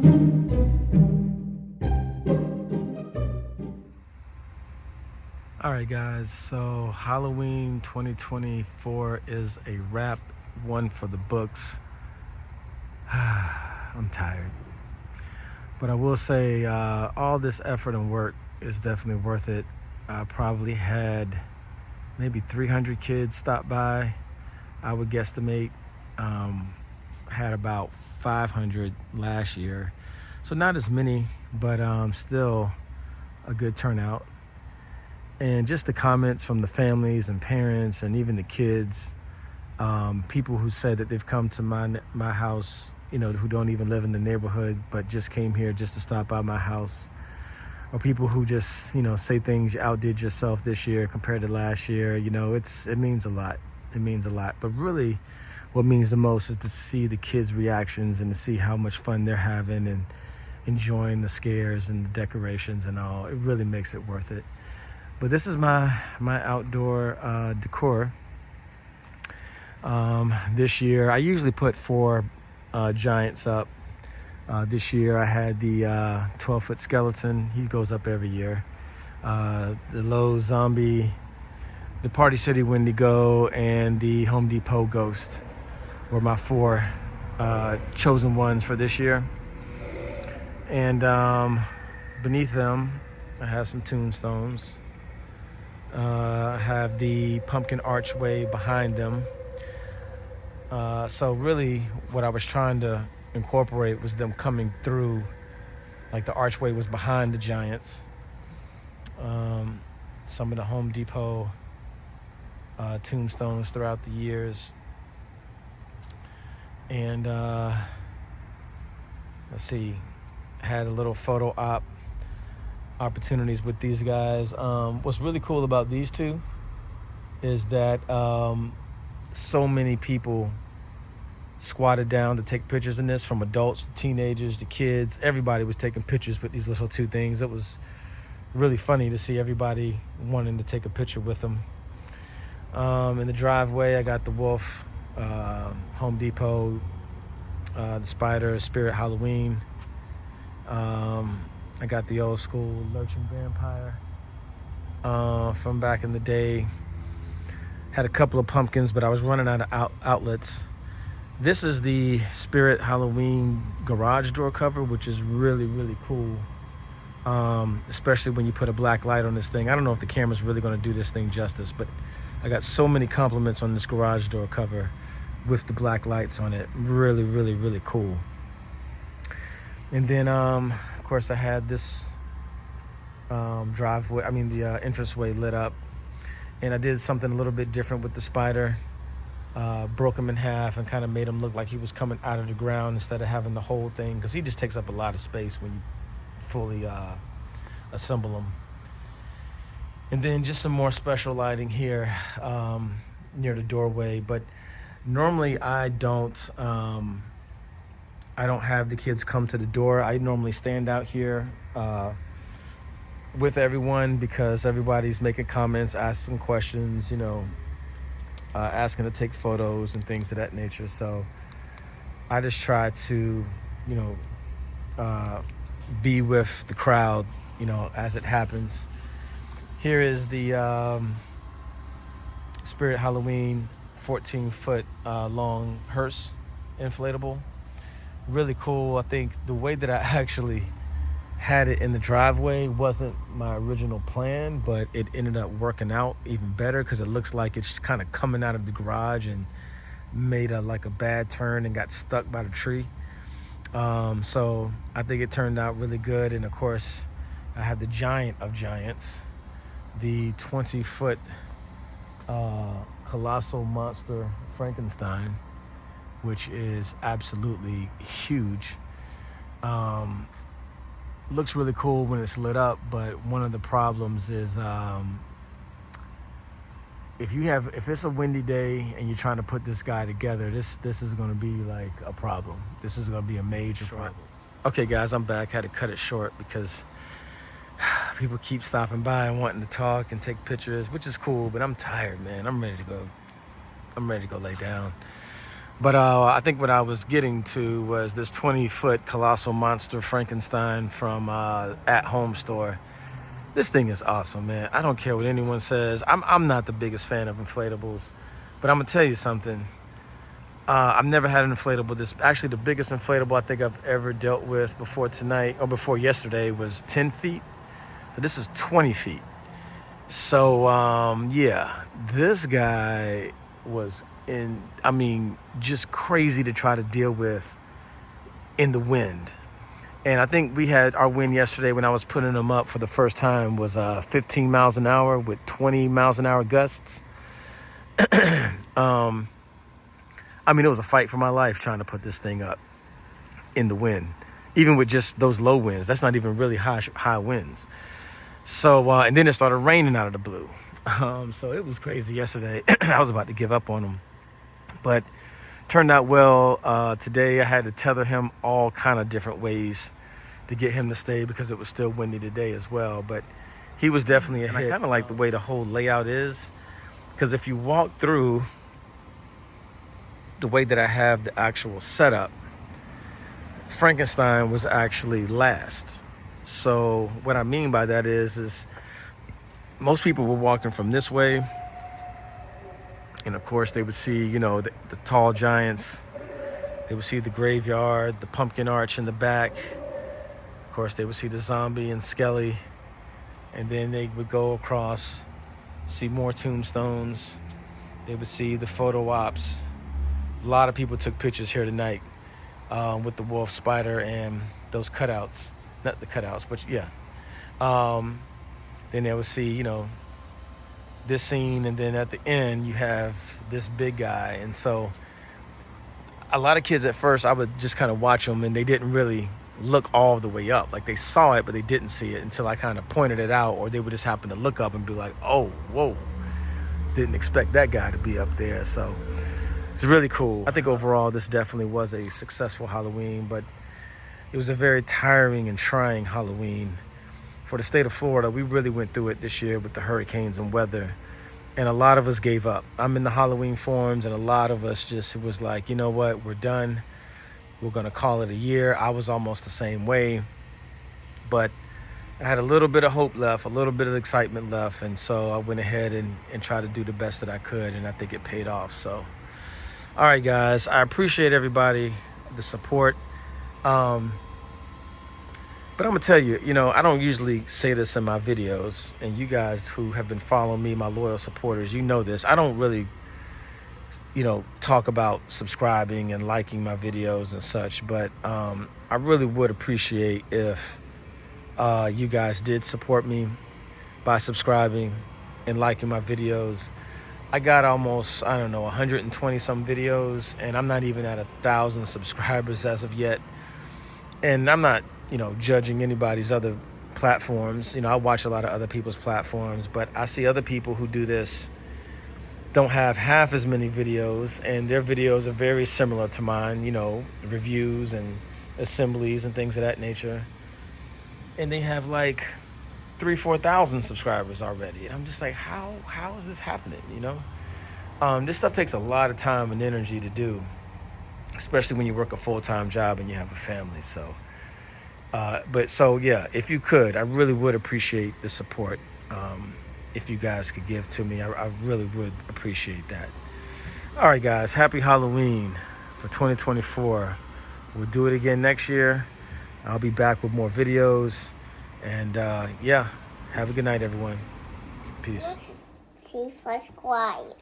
All right, guys, so Halloween 2024 is a wrap, one for the books. I'm tired. But I will say all this effort and work is definitely worth it. I probably had maybe 300 kids stop by. I would guesstimate. Had about 500 last year. So not as many, but still a good turnout. And just the comments from the families and parents and even the kids, people who said that they've come to my house, who don't even live in the neighborhood, but just came here just to stop by my house. Or people who just, say things, you outdid yourself this year compared to last year. It means a lot. It means a lot. But really, what means the most is to see the kids' reactions and to see how much fun they're having and enjoying the scares and the decorations and all. It really makes it worth it. But this is my outdoor decor. This year, I usually put 4 giants up. This year, I had the 12-foot skeleton. He goes up every year. The Lowe's zombie, the Party City Wendigo, and the Home Depot ghost were my 4 chosen ones for this year. And beneath them, I have some tombstones. I have the pumpkin archway behind them. So really what I was trying to incorporate was them coming through, like the archway was behind the giants. Some of the Home Depot tombstones throughout the years. And let's see, had a little photo opportunities with these guys. What's really cool about these two is that so many people squatted down to take pictures in this, from adults to teenagers to kids. Everybody was taking pictures with these little 2 things. It was really funny to see everybody wanting to take a picture with them. In the driveway, I got the wolf, Home Depot, the spider, Spirit Halloween. I got the old school lurching vampire from back in the day. Had a couple of pumpkins, but I was running out of outlets. This is the Spirit Halloween garage door cover, which is really, really cool. Especially when you put a black light on this thing. I don't know if the camera's really going to do this thing justice, but I got so many compliments on this garage door cover with the black lights on it. Really, really, really cool. And then, of course, I had this the entranceway lit up. And I did something a little bit different with the spider. Broke him in half and kind of made him look like he was coming out of the ground instead of having the whole thing, because he just takes up a lot of space when you fully assemble him. And then just some more special lighting here near the doorway. But normally I don't have the kids come to the door. I normally stand out here with everyone, because everybody's making comments, asking questions, asking to take photos and things of that nature. So I just try to, be with the crowd, as it happens. Here is the Spirit Halloween 14-foot long hearse inflatable. Really cool. I think the way that I actually had it in the driveway wasn't my original plan, but it ended up working out even better, because it looks like it's kind of coming out of the garage and made a bad turn and got stuck by the tree. So I think it turned out really good. And of course, I have the giant of giants, the 20-foot colossal monster Frankenstein, which is absolutely huge. Looks really cool when it's lit up, but one of the problems is if it's a windy day and you're trying to put this guy together, this is going to be like a problem. This is going to be a major problem. Okay, guys, I'm back. Had to cut it short because people keep stopping by and wanting to talk and take pictures, which is cool, but I'm tired, man. I'm ready to go lay down. But I think what I was getting to was this 20-foot colossal monster Frankenstein from At Home store. This thing is awesome, man. I don't care what anyone says. I'm not the biggest fan of inflatables, but I'm gonna tell you something. I've never had an inflatable. This actually the biggest inflatable I think I've ever dealt with before tonight or before yesterday was 10 feet. So this is 20 feet. So yeah, this guy was just crazy to try to deal with in the wind. And I think we had our wind yesterday when I was putting them up for the first time was 15 miles an hour with 20 miles an hour gusts. It was a fight for my life trying to put this thing up in the wind, even with just those low winds. That's not even really high winds. So, and then it started raining out of the blue. So it was crazy yesterday. I was about to give up on them, but turned out well. Today I had to tether him all kind of different ways to get him to stay because it was still windy today as well. But he was definitely a hit. I kind of like the way the whole layout is, because if you walk through the way that I have the actual setup, Frankenstein was actually last. So what I mean by that is most people were walking from this way, and of course they would see, the tall giants. They would see the graveyard, the pumpkin arch in the back. Of course they would see the zombie and Skelly, and then they would go across, see more tombstones. They would see the photo ops. A lot of people took pictures here tonight with the wolf, spider, and those cutouts. Not the cutouts, but yeah. Then they would see, this scene, and then at the end you have this big guy. And so a lot of kids at first, I would just kind of watch them, and they didn't really look all the way up. Like they saw it, but they didn't see it until I kind of pointed it out, or they would just happen to look up and be like, oh, whoa, didn't expect that guy to be up there. So it's really cool. I think overall this definitely was a successful Halloween, but it was a very tiring and trying Halloween. For the state of Florida, we really went through it this year with the hurricanes and weather, and a lot of us gave up. I'm in the Halloween forums, and a lot of us just was like, you know what, we're done. We're gonna call it a year. I was almost the same way, but I had a little bit of hope left, a little bit of excitement left, and so I went ahead and tried to do the best that I could, and I think it paid off. So, all right, guys, I appreciate everybody, the support. But I'm gonna tell you, I don't usually say this in my videos, and you guys who have been following me, my loyal supporters, you know this. I don't really, talk about subscribing and liking my videos and such, but I really would appreciate if you guys did support me by subscribing and liking my videos. I got almost, 120 some videos, and I'm not even at 1,000 subscribers as of yet. And I'm not, judging anybody's other platforms. I watch a lot of other people's platforms, but I see other people who do this don't have half as many videos, and their videos are very similar to mine, reviews and assemblies and things of that nature. And they have like 3,000-4,000 subscribers already. And I'm just like, how is this happening? This stuff takes a lot of time and energy to do, especially when you work a full-time job and you have a family. So, yeah, if you could, I really would appreciate the support. If you guys could give to me, I really would appreciate that. All right, guys, happy Halloween for 2024. We'll do it again next year. I'll be back with more videos. And yeah, have a good night, everyone. Peace. See, subscribe.